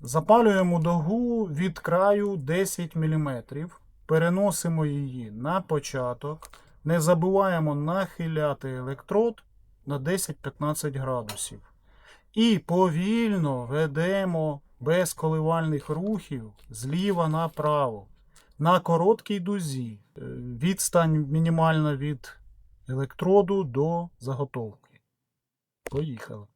Запалюємо дугу від краю 10 мм. Переносимо її на початок. Не забуваємо нахиляти електрод на 10-15 градусів. І повільно ведемо без коливальних рухів зліва направо. На короткій дузі. Відстань мінімальна від електроду до заготовки. Поїхали.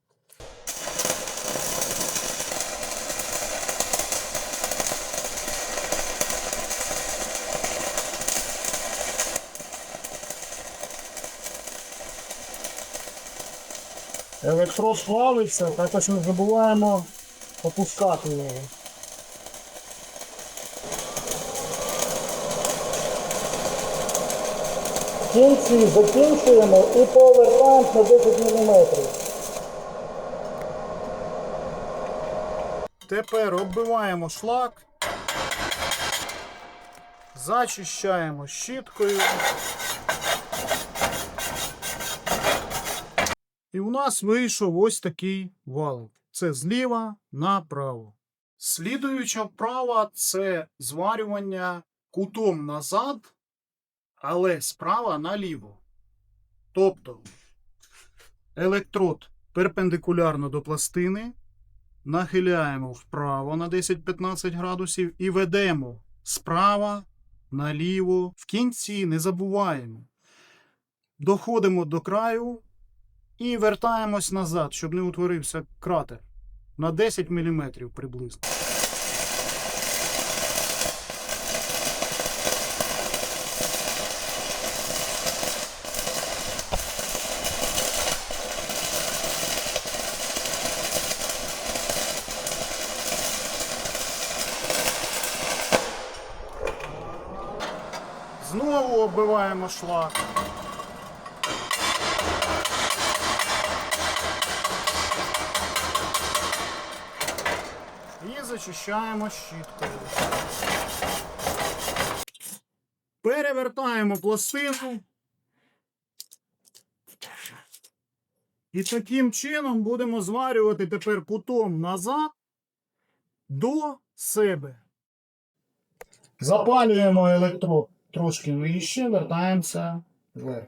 Електрод плавиться, також не забуваємо опускати його. В кінці закінчуємо і повертаємо на 10 мм. Тепер оббиваємо шлак, зачищаємо щіткою. І у нас вийшов ось такий валик. Це зліва направо. Слідуюча вправа – це зварювання кутом назад, але справа наліво. Тобто електрод перпендикулярно до пластини, нахиляємо вправо на 10-15 градусів і ведемо справа наліво. В кінці не забуваємо. Доходимо до краю. І вертаємось назад, щоб не утворився кратер. На 10 мм приблизно. Знову оббиваємо шлак. І зачищаємо щіткою. Перевертаємо пластину. І таким чином будемо зварювати тепер кутом назад до себе. Запалюємо електрод трошки нижче, вертаємося вверх.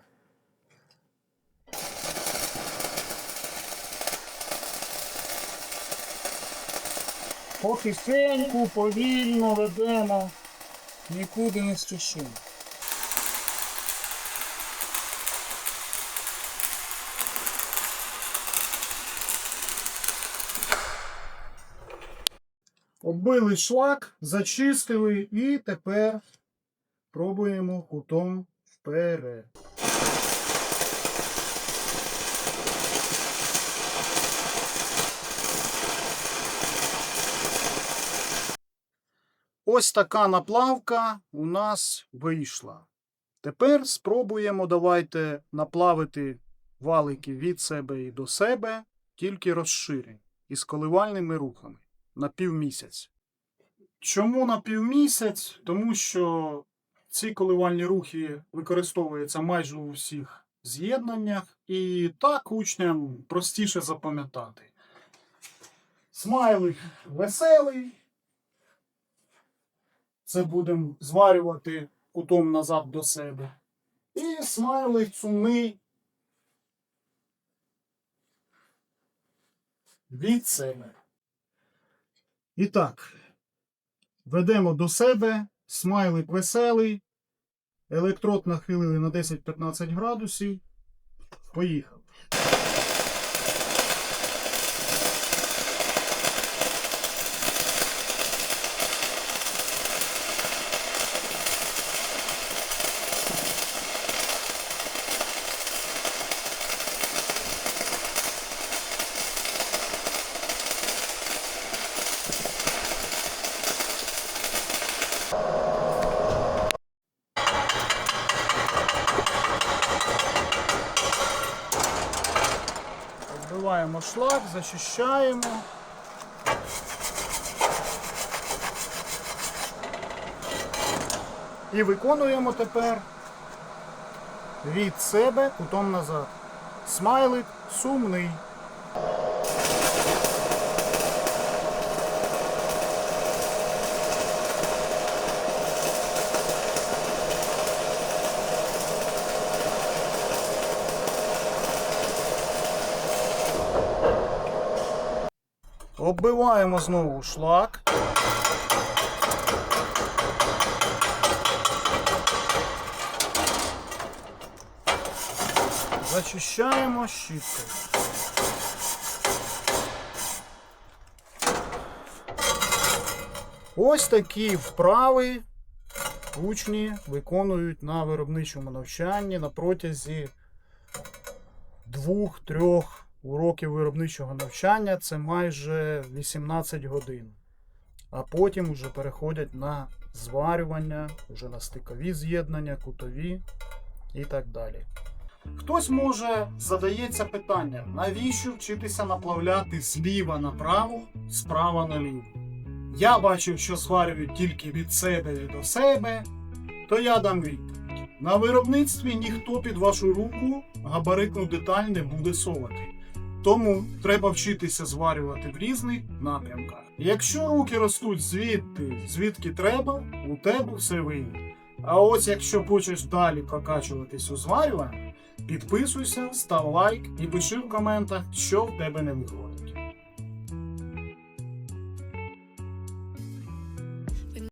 Потихеньку, повільно ведемо, нікуди не спішимо. Оббили шлак, зачистили і тепер пробуємо кутом вперед. Ось така наплавка у нас вийшла. Тепер спробуємо, давайте, наплавити валики від себе і до себе, тільки розширень, із коливальними рухами, на півмісяць. Чому на півмісяць? Тому що ці коливальні рухи використовуються майже у всіх з'єднаннях, і так учням простіше запам'ятати. Смайлик веселий. Це будемо зварювати кутом назад до себе. І смайлик сумний від себе. І так, ведемо до себе, смайлик веселий, електрод нахилили на 10-15 градусів. Поїхали. Оббиваємо шлак, зачищаємо. І виконуємо тепер від себе кутом назад. Смайлик сумний. Оббиваємо знову шлак. Зачищаємо щіткою. Ось такі вправи учні виконують на виробничому навчанні на протязі 2-3 уроків виробничого навчання. Це майже 18 годин. А потім вже переходять на зварювання, вже на стикові з'єднання, кутові і так далі. Хтось може задається питанням, навіщо вчитися наплавляти зліва направо, справа наліво? Я бачив, що зварюють тільки від себе і до себе, то я дам відповідь. На виробництві ніхто під вашу руку габаритну деталь не буде совати. Тому треба вчитися зварювати в різних напрямках. Якщо руки ростуть звідки треба, у тебе все вийде. А ось якщо хочеш далі прокачуватись у зварюванні, підписуйся, став лайк і пиши в коментах, що в тебе не виходить.